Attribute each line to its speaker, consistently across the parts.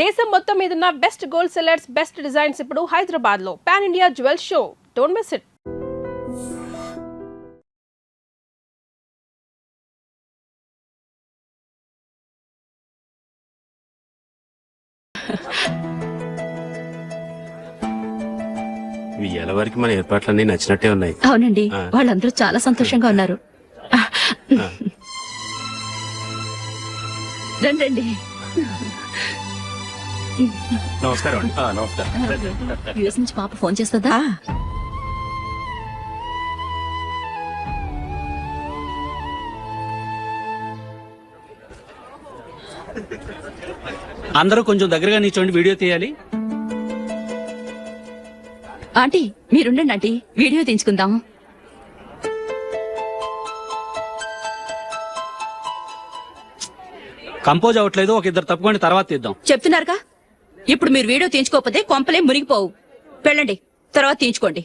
Speaker 1: దేశం మొత్తం మీదున్న best gold sellers, best designs ఇప్పుడు హైదరాబాద్ లో pan India jewel show. Don't miss it.
Speaker 2: వరకు మన ఏర్పాట్లన్నీ నచ్చినట్టే ఉన్నాయి.
Speaker 3: అవునండి, వాళ్ళందరూ చాలా సంతోషంగా ఉన్నారు. రండి.
Speaker 2: నమస్కారం.
Speaker 3: యూఎస్ నుంచి పాప ఫోన్ చేస్తుందా?
Speaker 4: అందరూ కొంచెం దగ్గరగా నిల్చోండి, వీడియో తీయాలి.
Speaker 3: ఆంటీ మీరుండండి ఆంటీ, వీడియో తీయించుకుందాం.
Speaker 4: కంపోజ్ అవ్వట్లేదు, ఒక ఇద్దరు తప్పుకోండి, తర్వాత తీద్దాం.
Speaker 3: చెప్తున్నారుగా, ఇప్పుడు మీరు వీడియో తీయించుకోకపోతే కొంపలే మునిగిపోవు. వెళ్ళండి, తర్వాత తీయించుకోండి.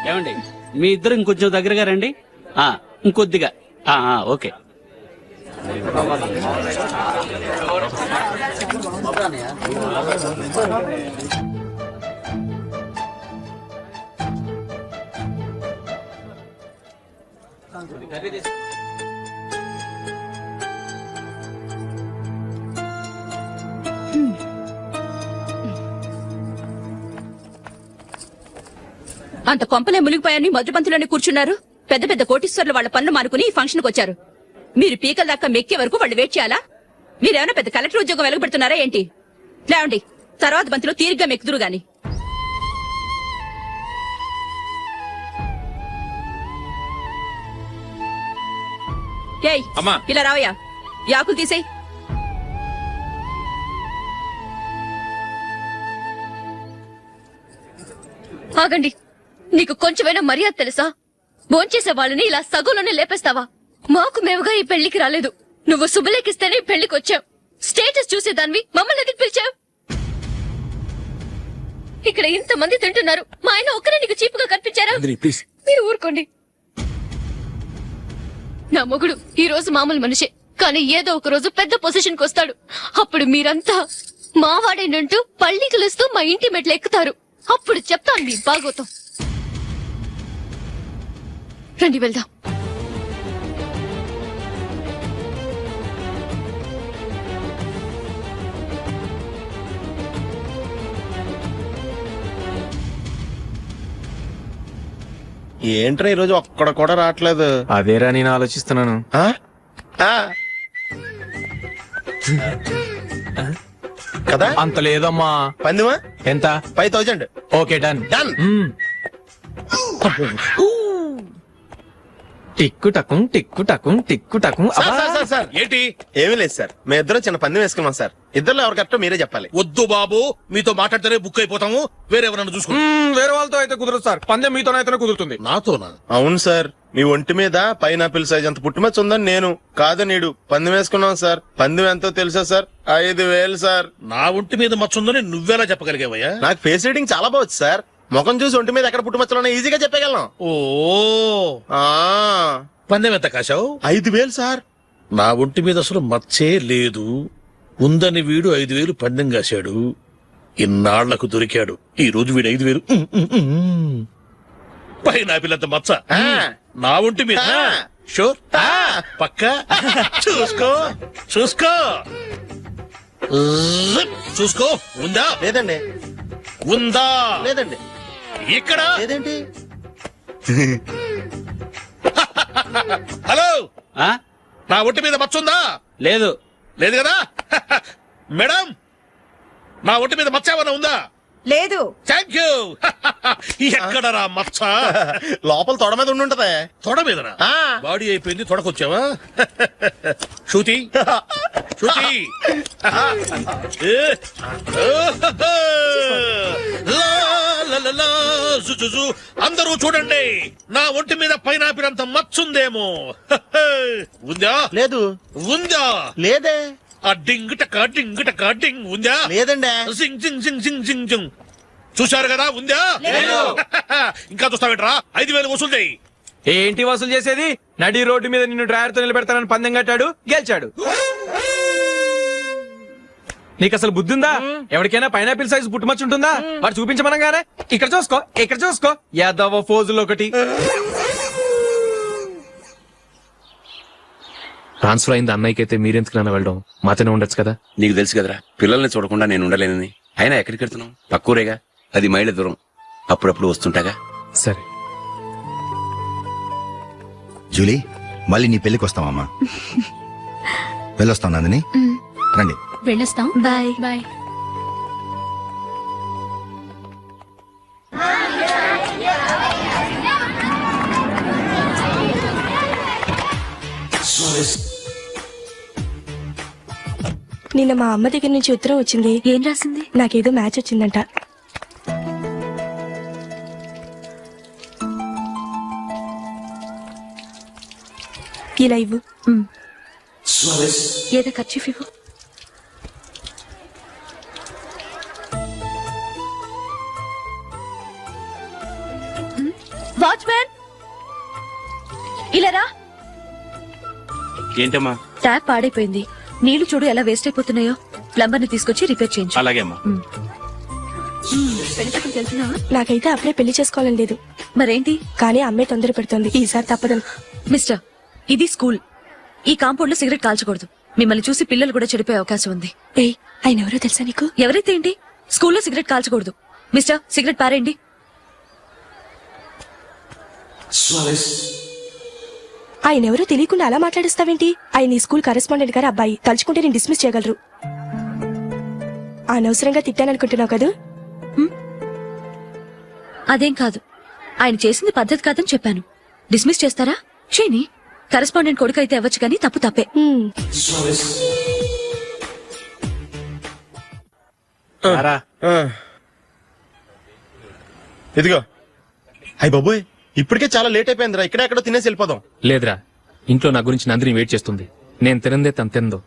Speaker 4: ఏమండి, మీ ఇద్దరు ఇంకొంచెం దగ్గరగా రండి. ఇంకొద్దిగా. ఓకే.
Speaker 3: అంత కొంపలే మునిగిపోయారని మొదటి పంతులోనే కూర్చున్నారు. పెద్ద పెద్ద కోటీశ్వర్లు వాళ్ళ పన్ను మానుకుని ఈ ఫంక్షన్ కు వచ్చారు. మీరు పీకల దాకా మెక్కే వరకు వాళ్ళు వెయిట్ చేయాలా? మీరేమైనా పెద్ద కలెక్టర్ ఉద్యోగం వెలగబెడుతున్నారా ఏంటి? లేవండి, తర్వాత బంతిలో తీరిగ్గా మెక్కుదురు గాని. ఏయ్, ఇలా రావయ్యా, యాకులు తీసేయ్.
Speaker 5: ఆగండి, నీకు కొంచెమైనా మర్యాద తెలుసా? భోంచేసే వాళ్ళని ఇలా సగంలోనే లేపేస్తావా? మాకు మేముగా ఈ పెళ్లికి రాలేదు. నువ్వు శుభలేఖిస్తేనే ఈ పెళ్లికి వచ్చావు. స్టేటస్ చూసేదానివి మమ్మల్ని ఎందుకు పిలిచావు? ఇక్కడ ఇంతమంది తింటున్నారు, మా ఆయన ఒక్కరే నీకు చీపుగా కనిపించారా? మీరు ఊరుకోండి. నా మొగుడు ఈ రోజు మామూలు మనిషే, కానీ ఏదో ఒక రోజు పెద్ద పొజిషన్ కు వస్తాడు. అప్పుడు మీరంతా మావాడేనంటూ పళ్ళికలుస్తూ మా ఇంటి మెట్లు ఎక్కుతారు. అప్పుడు చెప్తాను మీ బాగోతం. రండి వెళ్దాం.
Speaker 6: ఏంట్రా ఈరోజు ఒక్కడ కూడా రావట్లేదు?
Speaker 7: అదేరా నేను ఆలోచిస్తున్నాను.
Speaker 6: కదా
Speaker 7: అంత లేదమ్మా.
Speaker 6: పందిమా
Speaker 7: ఎంత?
Speaker 6: 5000.
Speaker 7: Okay, done.
Speaker 6: డన్.
Speaker 7: టిక్కు టకుం టిక్కు టకుం టిక్కు టకుం.
Speaker 6: సార్
Speaker 8: ఏంటి?
Speaker 6: ఏమీ లేదు సార్, మేము ఇద్దరు చిన్న పందెం వేసుకున్నాం సార్. ఇద్దరు ఎవరు కరెక్టో మీరే చెప్పాలి.
Speaker 8: వద్దు బాబు, మీతో మాట్లాడితేనే బుక్ అయిపోతాము. వేరెవరన్నా చూసుకుంటాం.
Speaker 7: వేరే వాళ్ళతో అయితే కుదరదు సార్, పందెం మీతోనైతేనే కుదురుతుంది.
Speaker 8: నాతోనా?
Speaker 6: అవును సార్, మీ ఒంటి మీద పైనాపిల్ సైజ్ అంత పుట్టుమచ్చ ఉందని నేను కాదు నీడు పందెం వేసుకున్నాం సార్. పందెం ఎంతో తెలుసా సార్? 5000 సార్.
Speaker 8: నా ఒంటి మీద మచ్చుందని నువ్వెలా చెప్పగలిగావయ్యా?
Speaker 6: నాకు ఫేస్ రీడింగ్ చాలా బాగుంది సార్. ముఖం చూసి ఒంటి మీద ఎక్కడ పుట్టుమచ్చలో ఈజీగా చెప్పగలను.
Speaker 8: ఓ, పందెం ఎంత కాశావు?
Speaker 6: 5000 సార్.
Speaker 8: నా ఒంటి మీద అసలు మచ్చే లేదు. ఉందని వీడు 5000 పందెం కాశాడు. ఇన్నాళ్లకు దొరికాడు. ఈ రోజు వీడు 5000. పైన పిల్లంత మచ్చ నా ఒంటి మీద. షూర్? పక్క చూసుకో చూసుకో చూసుకో. ఉందా?
Speaker 6: లేదండి.
Speaker 8: ఉందా?
Speaker 6: లేదండి.
Speaker 8: ఇక్కడ
Speaker 6: లేదేంటి?
Speaker 8: హలో, నా ఒంటి మీద మచ్చ ఉందా?
Speaker 4: లేదు.
Speaker 8: లేదు కదా? మేడం, నా ఒంటి మీద మచ్చ ఏమన్నా ఉందా?
Speaker 9: లేదు.
Speaker 8: Thank you. ఎక్కడరా మచ్చ?
Speaker 6: లోపల తొడ మీద ఉండుంటదే.
Speaker 8: తొడ మీదనా? బాడీ అయిపోయింది, తొడకొచ్చావా? శృతి శృతి. అందరూ చూడండి, నా ఒంటి మీద పైనాపిల్ అంత మచ్చుందేమో. ఉందా?
Speaker 6: లేదు.
Speaker 8: ఉందా?
Speaker 6: లేదే.
Speaker 8: ఆ డింగ్ టక డింగ్ టక డింగ్ ఉందా?
Speaker 6: లేదండి.
Speaker 8: జింగ్ జింగ్ జింగ్ జింగ్ జింగ్ జింగ్. చూశారు కదా? ఉందా? ఇంకా చూస్తావేట్రా? 5000 వసూలు చేయి.
Speaker 7: ఏంటి వసూలు చేసేది? నడి రోడ్డు మీద నిన్ను డ్రైవర్ తో నిలబెడతానని పందెం కట్టాడు, గెలిచాడు. నీకు అసలు బుద్ధి ఉందా? ఎవరికైనా పైనాపిల్ సైజ్ పుట్టుమచ్చు ఉంటుందా? వాడు చూపించమనగానే ఇక్కడ చూసుకో, ఇక్కడ చూసుకో, యాదవ ఫోజులు ఒకటి.
Speaker 9: ట్రాన్స్ఫర్ అయింది అన్నయ్యకి అయితే మీరెందుకు నాన్న వెళ్ళడం? మాతోనే ఉండొచ్చు కదా.
Speaker 2: నీకు తెలుసు కదరా పిల్లల్ని చూడకుండా నేను ఉండలేనని. అయినా ఎక్కడికి వెళ్తున్నావు? పక్కూరేగా, అది మైళ్ళ దూరం. అప్పుడప్పుడు వస్తుంటాగా.
Speaker 9: సరే.
Speaker 10: జూలీ, మళ్ళీ నీ పెళ్లికి వస్తామమ్మా. వెళ్ళొస్తాం నందిని, రండి.
Speaker 5: వెళ్ళొస్తాం. Bye bye.
Speaker 11: నిన్న మా అమ్మ దగ్గర నుంచి ఉత్తరం వచ్చింది.
Speaker 5: ఏం రాసింది?
Speaker 11: నాకేదో మ్యాచ్ వచ్చిందంట. ఇలా ఇవ్వు.
Speaker 5: ఏదో ఖర్చు ఇవ్వు. వాచ్మ్యాన్, ఇలా రా.
Speaker 2: ఏంటమ్మా?
Speaker 5: ట్యాప్ పాడైపోయింది. నీళ్లు చూడు ఎలా వేస్ట్ అయిపోతున్నాయో. ప్లంబర్ ని తీసుకొచ్చి రిపేర్ చేయించు.
Speaker 2: అలాగే అమ్మా.
Speaker 5: పెళ్లికి వెళ్తున్నావా?
Speaker 11: నాకైతే అప్పుడే పెళ్లి చేసుకోవాలని లేదు.
Speaker 5: మరేంటి?
Speaker 11: కానీ అమ్మే తొందర పెడుతోంది. ఈసారి తప్పదని.
Speaker 5: మిస్టర్, ఇది స్కూల్. ఈ కాంపౌండ్ లో సిగరెట్ కాల్చకూడదు. మిమ్మల్ని చూసి పిల్లలు కూడా చెడిపోయే అవకాశం ఉంది.
Speaker 11: ఏయ్, ఆయన ఎవరో తెలుసా నీకు?
Speaker 5: ఎవరైతే ఏంటి, స్కూల్లో సిగరెట్ కాల్చకూడదు. మిస్టర్, సిగరెట్ పారేయండి.
Speaker 11: ఆయన ఎవరో తెలియకుండా అలా మాట్లాడిస్తావేంటి? ఆయన ఈ స్కూల్ కరెస్పాండెంట్ గారు అబ్బాయి. తలుచుకుంటే నేను డిస్మిస్ చేయగలరు. అనవసరంగా తిట్టాననుకుంటున్నావు కదా?
Speaker 5: అదేం కాదు. ఆయన చేసింది పద్ధతి కాదని చెప్పాను. డిస్మిస్ చేస్తారా? చేయని. కరెస్పాండెంట్ కొడుకు అయితే అవ్వచ్చు కానీ తప్పు తప్పే.
Speaker 6: ఇదిగో. అయ్య బాబోయ్, ఇప్పటికే చాలా లేట్ అయిపోయిందిరా. ఇక్కడే ఎక్కడో తినేసి వెళ్ళిపోదాం.
Speaker 9: లేదురా, ఇంట్లో నా గురించి నందిని వెయిట్ చేస్తుంది. నేను తినందే తను తిందో.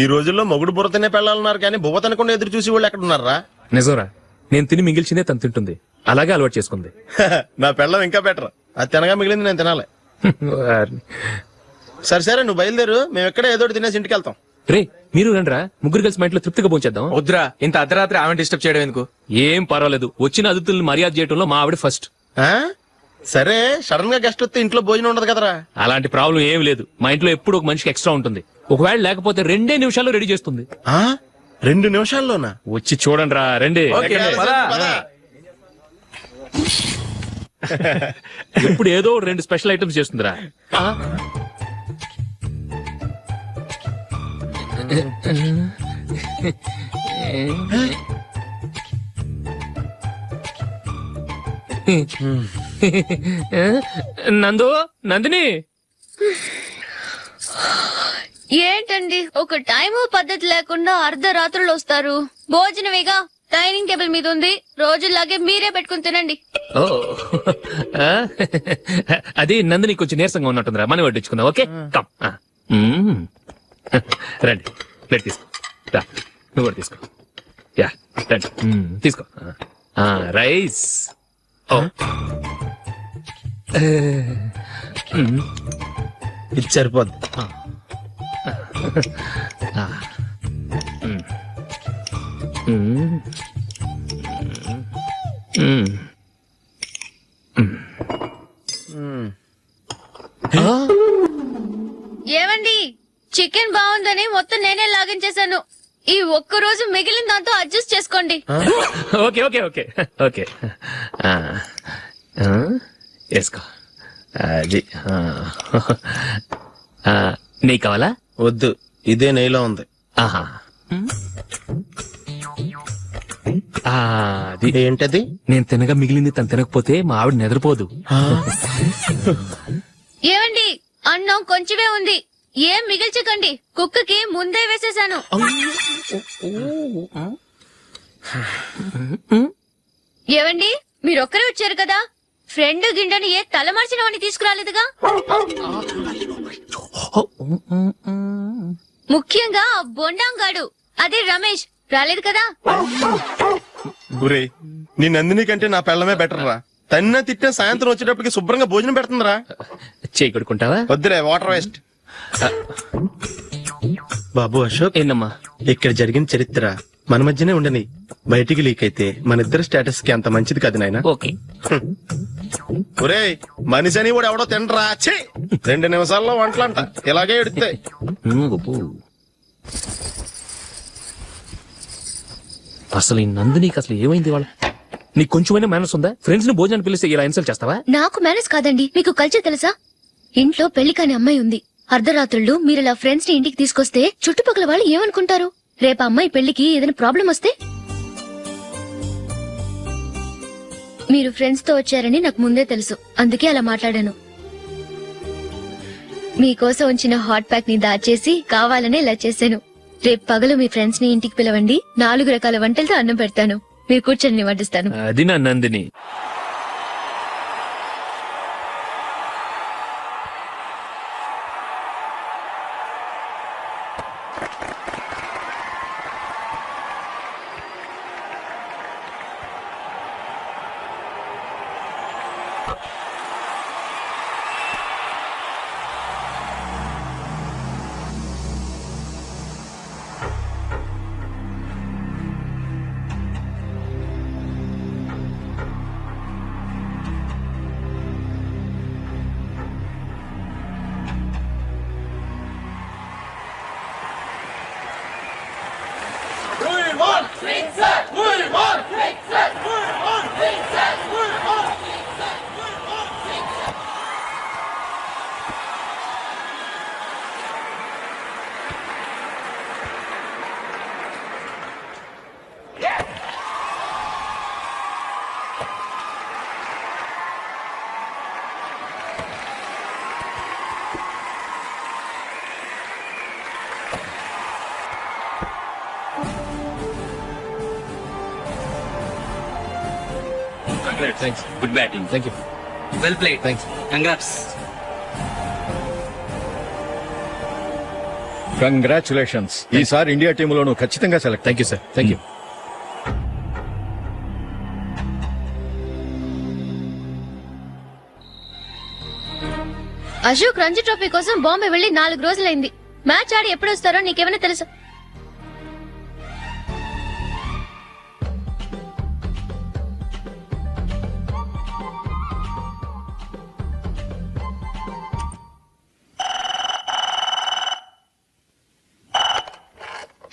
Speaker 6: ఈ రోజుల్లో మొగుడు బుర్ర తినే పెళ్ళాలన్నారు కానీ బువ్వ తినకుండా ఎదురు చూసి వాళ్ళు ఎక్కడ ఉన్నారా?
Speaker 9: నిజంరా, నేను తిని మిగిల్చిందే తను తింటుంది. అలాగే అలవాటు చేసుకుంది.
Speaker 6: నా పెళ్ళం ఇంకా బెటర్. అది తినగా మిగిలింది నేను తినాలి. సరే సరే, నువ్వు బయలుదేరు. మేము ఎక్కడే ఏదో తినేసి ఇంటికి వెళ్తాం.
Speaker 9: రే, మీరు రండిరా, ముగ్గురు కలిసి మా ఇంట్లో తృప్తిగా పోంచేద్దాం.
Speaker 7: వద్దురా, ఇంత అర్ధరాత్రి ఆమె డిస్టర్బ్ చేయడం ఎందుకు?
Speaker 9: ఏం పర్వాలేదు, వచ్చిన అతిథులను మర్యాద చేయడంలో మా ఆవిడ ఫస్ట్.
Speaker 6: ఆ? సరే, సడన్ గా గెస్ట్ వస్తే ఇంట్లో భోజనం ఉండదు కదరా.
Speaker 9: అలాంటి ప్రాబ్లం ఏం లేదు. మా ఇంట్లో ఎప్పుడు ఒక మనిషికి ఎక్స్ట్రా ఉంటుంది. ఒకవేళ లేకపోతే 2 నిమిషాల్లో రెడీ చేస్తుంది.
Speaker 6: 2 నిమిషాల్లోనా?
Speaker 9: వచ్చి చూడండి రా, రండి. ఇప్పుడు ఏదో 2 స్పెషల్ ఐటమ్స్ చేస్తుందిరా. నందిని,
Speaker 5: ఏంటండి ఒక టైము పద్ధతి లేకుండా అర్ధరాత్రులు వస్తారు? భోజనమేగా డైనింగ్ టేబుల్ మీద ఉంది. రోజులాగే మీరే పెట్టుకుని తినండి.
Speaker 9: ఓ, అది నందిని కొంచెం నీరసంగా ఉన్నట్టుందిరా. మనం వడ్డించుకుందాం. Okay, come. రండి, ప్లేట్ తీసుకో. రా, నువ్వు కూడా తీసుకో. యా, రండి, తీసుకో. రైస్. ఓ,
Speaker 6: ఇది సరిపోద్ది.
Speaker 5: ఏమండి, చికెన్ బాగుందని మొత్తం నేనే లాగించేశాను. ఈ ఒక్క రోజు మిగిలిన దాంతో అడ్జస్ట్ చేసుకోండి.
Speaker 9: ఓకే ఓకే ఓకే ఓకే, వేసుకో. అది నెయ్యి కావాలా?
Speaker 6: వద్దు, ఇదే నెయ్యిలో ఉంది.
Speaker 9: ఆహా, అది
Speaker 6: ఏంటది?
Speaker 9: నేను తినగా మిగిలింది తను తినకపోతే మా ఆవిడ నిద్రపోదు.
Speaker 5: ఏమండి, అన్నం కొంచెమే ఉంది. ఏం మిగిల్చకండి. కుక్కకి ముందే వేసేశాను. ఏవండి, మీరొక్కరే వచ్చారు కదా, ఫ్రెండ్ గిండెని ఏ తలమార్చిన వాడిని తీసుకురాలేదుగా. ముఖ్యంగా బొండాంగాడు, అదే రమేష్, రాలేదు కదా.
Speaker 6: గురే, నీ నందిని కంటే నా పెళ్ళమే బెటర్ రా. తన్న తిట్టిన సాయంత్రం వచ్చేటప్పటికి శుభ్రంగా భోజనం పెడుతుందిరా.
Speaker 9: చేయి కొడుకుంటావా?
Speaker 6: వద్దులే, వాటర్ వేస్ట్. బాబు అశోక్,
Speaker 9: ఏందమ్మా?
Speaker 6: ఇక్కడ జరిగిన చరిత్ర మన మధ్యనే ఉండని, బయటికి లీక్ అయితే మన ఇద్దరు స్టేటస్ కి అంత మంచిది కాదు నాయన.
Speaker 9: ఓకే.
Speaker 6: ఒరేయ్, మనిషి అని కూడా ఎవడో తినరా. 2 నిమిషాల్లో వంటలంట ఇలాగే ఎడితే.
Speaker 9: అసలు ఈ నందినికి అసలు ఏమైంది? వాళ్ళ నీకు కొంచెమైనా మేనస్ ఉందా? ఫ్రెండ్స్ ని భోజనాన్ని పిలిస్తే ఇలా ఇన్సల్ట్ చేస్తావా?
Speaker 5: నాకు మేనేజ్ కాదండి, మీకు కల్చర్ తెలుసా? ఇంట్లో పెళ్లి కాని అమ్మాయి ఉంది. అర్ధరాత్రుళ్ళు మీరు ఇలా ఫ్రెండ్స్ ని ఇంటికి తీసుకొస్తే చుట్టుపక్కల వాళ్ళు ఏమనుకుంటారు? రేపు అమ్మాయి పెళ్లికి ఏదైనా ప్రాబ్లం వస్తే? మీరు ఫ్రెండ్స్ తో వచ్చారని నాకు ముందే తెలుసు, అందుకే అలా మాట్లాడాను. మీకోసం ఉంచిన హాట్ ప్యాక్ ని దాచేసి కావాలనే ఇలా చేశాను. రేపు పగలు మీ ఫ్రెండ్స్ ని ఇంటికి పిలవండి, 4 రకాల వంటలతో అన్నం పెడతాను. మీరు కూర్చొని వడ్డిస్తాను.
Speaker 9: అది నా Nandini.
Speaker 4: Thanks. Good batting.
Speaker 9: Thank you.
Speaker 4: Well played.
Speaker 9: Thanks.
Speaker 4: Congrats.
Speaker 12: Congratulations. ఈసారి ఇండియా టీంలో నువ్వు ఖచ్చితంగా select.
Speaker 9: Thank you sir. Thank you.
Speaker 5: Ashok Ranji trophy కోసం బాంబే వెళ్లి 4 రోజులైంది. మ్యాచ్ ఆడి ఎప్పుడు వస్తారో నీకేమైనా తెలుసా?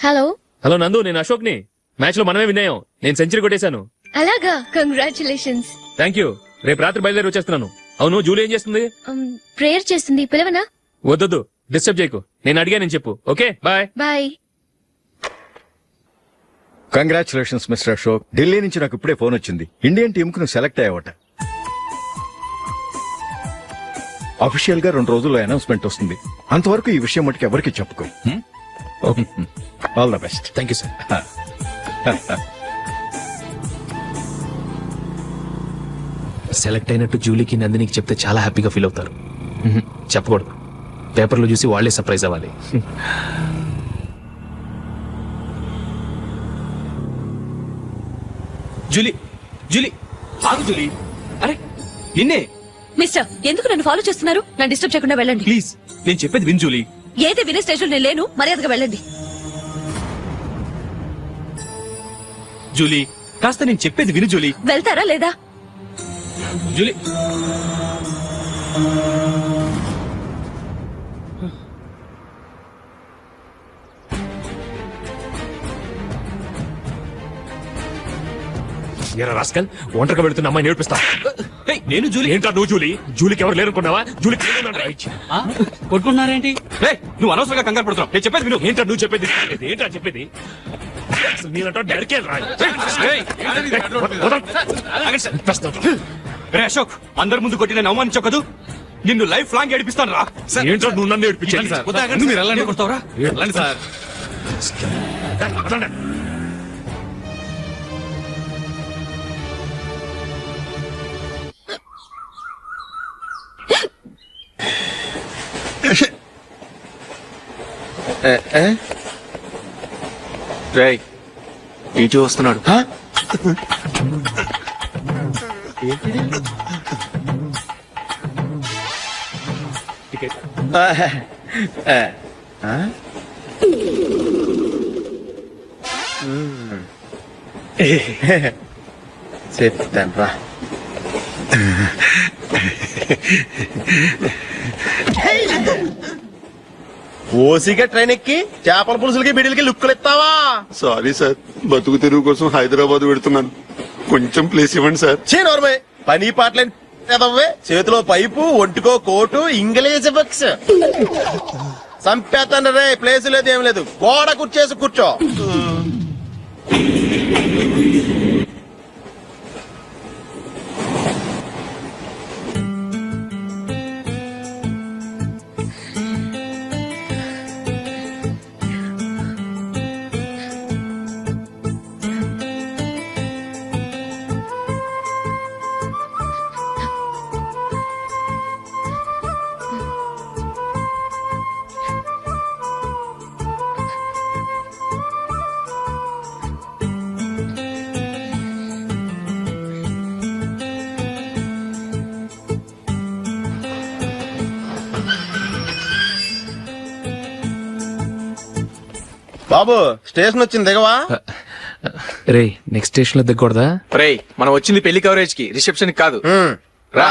Speaker 5: హలో
Speaker 9: హలో నందు, నేను అశోక్ ని. మ్యాచ్ లో మనమే విన్నాయం. నేను సెంచరీ కొట్టేశాను.
Speaker 5: అలాగా, కంగ్రాచులేషన్స్.
Speaker 9: Thank you. రేపు రాత్రి బయలుదేరి వచ్చేస్తున్నాను. అవును, జూలీ ఏం చేస్తుంది?
Speaker 5: ప్రేయర్ చేస్తుంది, పిలవనా?
Speaker 9: వద్దొద్దు, డిస్టర్బ్ చేయకు. నేను అడిగానని చెప్పు. Okay, bye.
Speaker 5: Bye.
Speaker 12: Congratulations mister Ashok. Delhi నుంచి నాకు ఇప్పుడే ఫోన్ వచ్చింది. ఇండియన్ టీం కు నువ్వు సెలెక్ట్ అయ్యావట. అఫీషియల్ గా 2 రోజుల్లో అనౌన్స్మెంట్ వస్తుంది. అంతవరకు ఈ విషయం మటుకు ఎవరికి చెప్పుకో. All the best.
Speaker 9: Thank you sir. Select అయినట్టు జూలీకి నందినికి చెప్తే చాలా హ్యాపీగా ఫీల్ అవుతారు. చెప్పకూడదు, పేపర్లో చూసి వాళ్లే సర్ప్రైజ్ అవ్వాలి.
Speaker 7: జూలీ, జూలీ, ఆగు జూలీ. అరే నిన్నే.
Speaker 3: మిస్టర్, ఎందుకు నన్ను ఫాలో చేస్తున్నారు? నన్ను డిస్టర్బ్ చేయకుండా వెళ్ళండి
Speaker 7: ప్లీజ్. నేను చెప్పేది విన్ జూలీ.
Speaker 3: ఏది వినే స్టేజ్ లో నేను లేను. మర్యాదగా వెళ్ళండి.
Speaker 7: జూలీ, కాస్త నేను చెప్పేది విను జూలీ.
Speaker 3: వెళ్తారా లేదా?
Speaker 7: జూలీ,
Speaker 9: రాస్కల్, ఒంటరిగా వెళుతున్న అమ్మాయి నేర్పిస్తా.
Speaker 7: నేను జూలీ.
Speaker 9: ఏంటా నువ్వు జూలీ? జూలీకి ఎవరు లేరుకున్నావా? జూలీకి
Speaker 4: కొట్టుకుంటున్నారేంటి?
Speaker 7: నువ్వు అనవసరంగా కంగారు పడుతున్నావు. నేను చెప్పేది విను.
Speaker 9: ఏంటా నువ్వు చెప్పేది? ఏంటా చెప్పేది? నేనంటా డైరెక్ట్
Speaker 7: అశోక్, అందరి ముందు కొట్టి నేను అవమానించావు కదూ. నిన్ను లైఫ్ లాంగ్ ఏడిపిస్తాను రా.
Speaker 9: ఏంటో నువ్వు నన్ను ఏడిపించాలి.
Speaker 7: మీరు వెళ్ళండి. కొడతావురా? వెళ్ళండి సార్.
Speaker 6: రేయ్, ఇటు వస్తున్నాడు.
Speaker 9: టికెట్
Speaker 6: చెప్తాను రా. ఓసిగా ట్రైన్ ఎక్కి చేపల పులుసులకి బిడిలకి లుక్కులు ఇస్తావా?
Speaker 13: సారీ సార్, బతుకు తెరువు కోసం హైదరాబాద్ పెడుతున్నాను, కొంచెం ప్లేస్ ఇవ్వండి సార్.
Speaker 6: నోర్మే పని పాటలేని ఎదవ్వే. చేతిలో పైపు, ఒంటికో కోటు, ఇంగ్లీష్ బుక్స్. సంపేతాను రే, ప్లేస్ లేదు ఏం లేదు, గోడ కుర్చేసి కూర్చో. బాబు స్టేషన్ వచ్చింది, దిగవా?
Speaker 9: రే నెక్స్ట్ స్టేషన్ లో దిగకూడదా?
Speaker 7: రే మనం వచ్చింది పెళ్లి కవరేజ్ కి, రిసెప్షన్ కి కాదు.
Speaker 6: రా.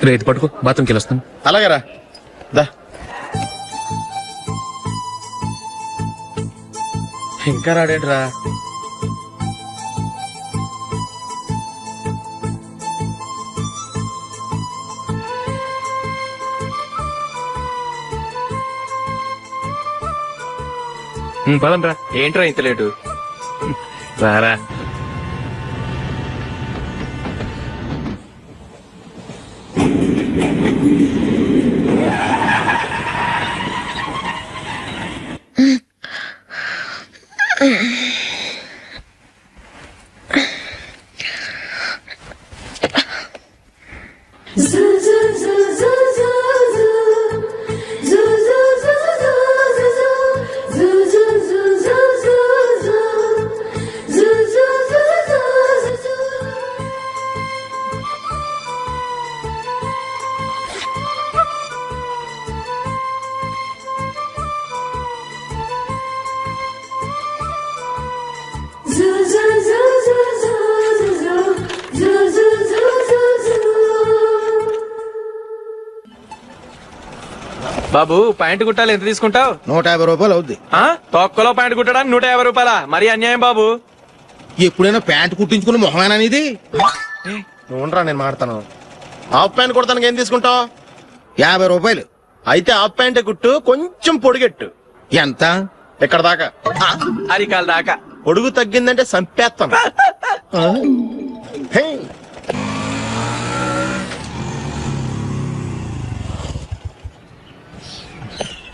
Speaker 9: రే ఇది పట్టుకో, బాత్రూమ్కి వెళ్ళొస్తాను.
Speaker 6: అలాగే రా. దా. ఇంకా రాడేట్రా?
Speaker 9: పదండ్రా.
Speaker 7: ఏంట్రా ఇంత లేటు?
Speaker 9: రారా.
Speaker 7: బాబు ప్యాంటు కుట్టాలి, ఎంత తీసుకుంటావు?
Speaker 6: 150 రూపాయలు అవుద్ది.
Speaker 7: తొక్కలో ప్యాంటు కుట్టడానికి 150 రూపాయల? మరి అన్యాయం బాబు.
Speaker 6: ఎప్పుడైనా ప్యాంట్ కుట్టించుకుని మొహమేనా ఇది? నువ్వురా, నేను మాడతాను. హాఫ్ ప్యాంట్ కుడతానికి ఏం తీసుకుంటావు? 50 రూపాయలు. అయితే హాఫ్ ప్యాంటే కుట్టు, కొంచెం పొడిగెట్టు. ఎంత? ఇక్కడ దాకా,
Speaker 7: అరికాల దాకా.
Speaker 6: పొడుగు తగ్గిందంటే సంపేస్తాను. హే.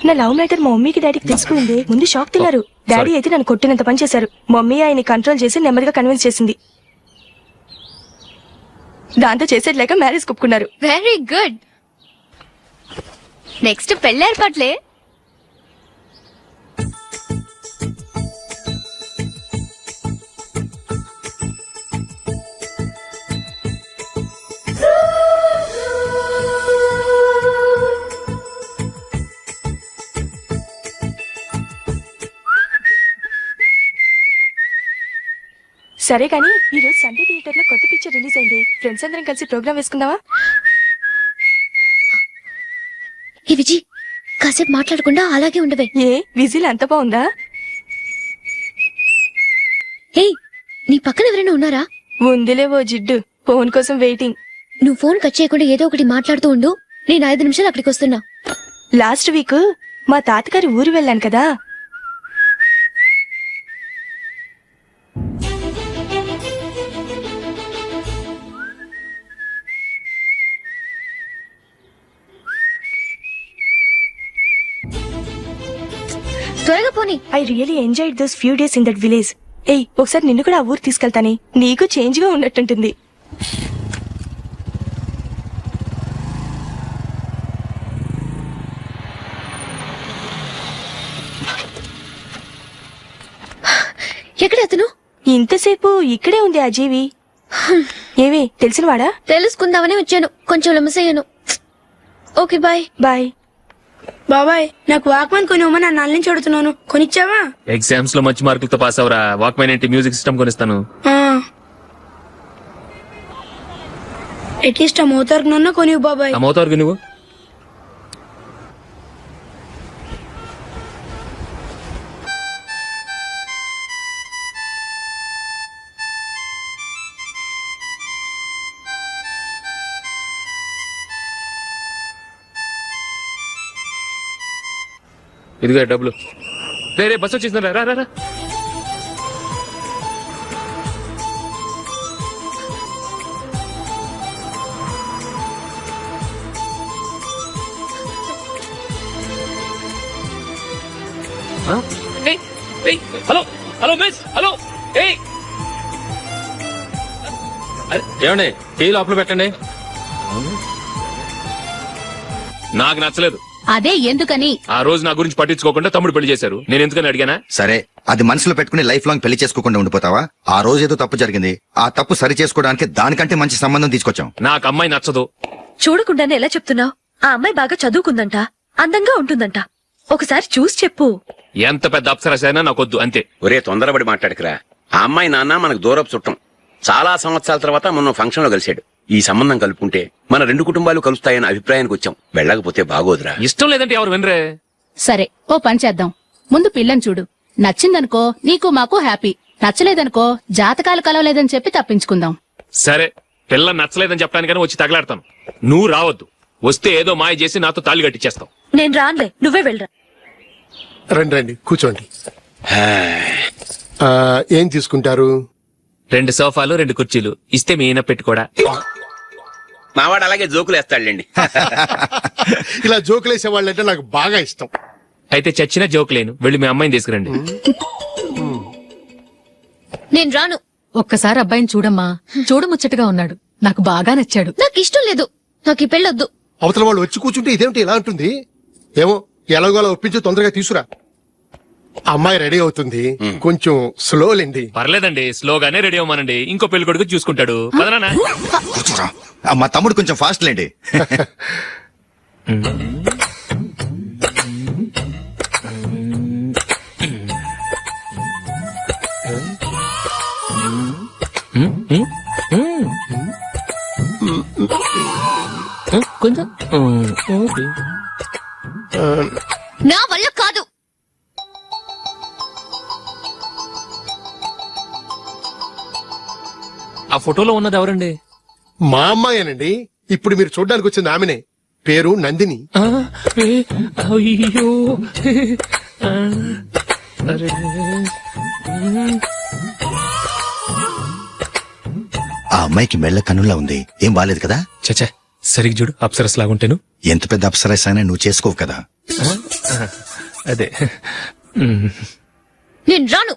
Speaker 11: నా లవ్ మ్యాటర్ మా మమ్మీకి డాడీకి తెలిసిపోయింది. ముందు షాక్ తిన్నారు. డాడీ అయితే నన్ను కొట్టినంత పని చేశారు. మమ్మీ ఆయన్ని కంట్రోల్ చేసి నెమ్మదిగా కన్విన్స్ చేసింది. దాంతో చేసేట్లేక మ్యారేజ్ ఒప్పుకున్నారు.
Speaker 5: Very good. నెక్స్ట్ పెళ్లి ఏర్పాట్లే.
Speaker 11: సరే కానీ ఈ రోజు సండే థియేటర్ లో కొత్త పిక్చర్ రిలీజ్ అయింది. ఫ్రెండ్స్ అందరం కలిసి ప్రోగ్రామ్ వేసుకుందామా?
Speaker 5: ఈ విజి కాసేపు మాట్లాడకుండా అలాగే ఉండవే.
Speaker 11: ఏ విజిల్ అంత బాగుందా?
Speaker 5: హే, నీ పక్కన ఎవరైనా ఉన్నారా?
Speaker 11: ఉందిలే ఓ జిడ్డు, ఫోన్ కోసం వెయిటింగ్.
Speaker 5: నువ్వు ఫోన్ కట్ చేయకుండా ఏదో ఒకటి మాట్లాడుతూ ఉండు. నేను 5 నిమిషాలు అక్కడికి వస్తున్నా.
Speaker 11: లాస్ట్ వీక్ మా తాతగారి ఊరు వెళ్ళాను కదా.
Speaker 5: త్వరగా పోనీ.
Speaker 11: I really enjoyed those few days in that village. ఏయ్, ఒకసారి నిన్ను కూడా ఆ ఊరు తీసుకెళ్తానే, నీకు చేంజ్ గా ఉన్నట్టుంటుంది.
Speaker 5: ఎక్కడ అతను?
Speaker 11: ఇంతసేపు ఇక్కడే ఉంది ఆ జీవి. ఏవి తెలిసినవాడా?
Speaker 5: తెలుసుకుందామని వచ్చాను, కొంచెం లెమసయ్యాను. Okay bye.
Speaker 11: బాయ్.
Speaker 14: బాబాయ్ నాకు వాక్మన్ కొనివ్వమని నా నాన్న నుంచి అడుగుతున్నాను, కొనిచ్చావా?
Speaker 9: ఎగ్జామ్స్ లో మంచి మార్కులతో పాస్ అవరా, వాక్మెన్ ఏంటి మ్యూజిక్ సిస్టమ్ కొనిస్తాను.
Speaker 14: అట్లీస్ట్ ఆ మోతార్కు నన్న కొనివ్వు బాబాయ్.
Speaker 9: ఆ మోతారు నువ్వు ఇదిగా డబ్బులు. రే బస్ వచ్చేసిందా, రా రా రా. Hello hello miss, hello. ఏమండి టీ లోపల పెట్టండి. నాకు నచ్చలేదు.
Speaker 3: అదే ఎందుకని?
Speaker 9: ఆ రోజు నా గురించి పట్టించుకోకుండా తమ్ముడు పెళ్లి చేశారు. నేను ఎందుకని అడిగానా?
Speaker 10: సరే, అది మనసులో పెట్టుకుని లైఫ్ లాంగ్ పెళ్లి చేసుకోకుండా ఉండిపోతావా? ఆ రోజు ఏదో తప్పు జరిగింది, ఆ తప్పు సరి చేసుకోవడానికి దానికంటే మంచి సంబంధం తీసుకొచ్చాం.
Speaker 9: నాకు అమ్మాయి నచ్చదు.
Speaker 5: చూడకుండానే ఎలా చెప్తున్నావు? ఆ అమ్మాయి బాగా చదువుకుందంట, అందంగా ఉంటుందంట. ఒకసారి చూసి చెప్పు.
Speaker 9: ఎంత పెద్ద అప్సరసైనా నాకొద్దు, అంతే.
Speaker 2: ఒరే తొందరపడి మాట్లాడకురా. ఆ అమ్మాయి నాన్న మనకు దూరపు చుట్టం. చాలా సంవత్సరాల తర్వాత మొన్న ఫంక్షన్ లో కలిశాడు. ఈ సంబంధం కలుపుకుంటే మన రెండు కుటుంబాలు కలుస్తాయన్న అభిప్రాయానికి వచ్చాం. వెళ్ళకపోతే బాగోదురా.
Speaker 9: ఇష్టం లేదంటే ఎవరు వినరే.
Speaker 3: సరే ఓ పని చేద్దాం. ముందు పిల్లని చూడు, నచ్చిందనుకో నీకు మాకు హ్యాపీ, నచ్చలేదనుకో జాతకాలు కలవలేదని చెప్పి తప్పించుకుందాం.
Speaker 9: సరే, పిల్ల నచ్చలేదని చెప్పడానికైనా వచ్చి తగలాడతాను. నువ్వు రావద్దు. వస్తే ఏదో మాయ చేసి నాతో తాళి కట్టించేస్తావు.
Speaker 5: నేను రానులే, నువ్వే వెళ్ళరా.
Speaker 15: రండి రండి కూర్చోండి. ఏం తీసుకుంటారు?
Speaker 9: 2 సోఫాలు 2 కుర్చీలు ఇస్తే మీ ఈయన పెట్టుకోడా.
Speaker 2: మావాడు అలాగే జోకులు వేస్తాడులేండి.
Speaker 15: ఇలా జోకులేసే వాళ్ళంటే నాకు బాగా ఇష్టం.
Speaker 9: అయితే చచ్చిన జోక్ లేను, వెళ్ళి మీ అమ్మాయిని తీసుకురండి.
Speaker 5: నేను రాను.
Speaker 3: ఒక్కసారి అబ్బాయిని చూడమ్మా, చూడముచ్చటగా ఉన్నాడు, నాకు బాగా నచ్చాడు.
Speaker 5: నాకు ఇష్టం లేదు, నాకు ఈ పెళ్ళొద్దు.
Speaker 15: అవతల వాళ్ళు వచ్చి కూర్చుంటే ఇదేమిటి ఇలా ఉంటుంది? ఏమో ఎలాగోలా ఒప్పించి తొందరగా తీసురా. అమ్మాయి రెడీ అవుతుంది, కొంచెం స్లో లేండి.
Speaker 9: పర్లేదండి, స్లోగానే రెడీ అవ్వమానండి. ఇంకో పెళ్లి కొడుకు చూసుకుంటాడు. పదనా.
Speaker 10: కూర్చోరా. మా తమ్ముడు కొంచెం ఫాస్ట్ లేండి.
Speaker 9: కొంచెం
Speaker 5: నా వల్ల కాదు.
Speaker 9: ఆ ఫోటోలో ఉన్నది ఎవరండి?
Speaker 15: మా అమ్మాయేనండి. ఇప్పుడు మీరు చూడడానికి వచ్చింది ఆమెనే. పేరు నందిని.
Speaker 9: అయ్యో
Speaker 10: ఆ అమ్మాయికి మెళ్ళ కన్నులా ఉంది, ఏం బాలేదు కదా?
Speaker 9: చచ్చా, సరిగ్గా చూడు, అప్సరస్ లాగుంటేను.
Speaker 10: ఎంత పెద్ద అప్సరస్ అయినా నువ్వు చేసుకోవు కదా.
Speaker 9: అదే.
Speaker 5: నేను రాను.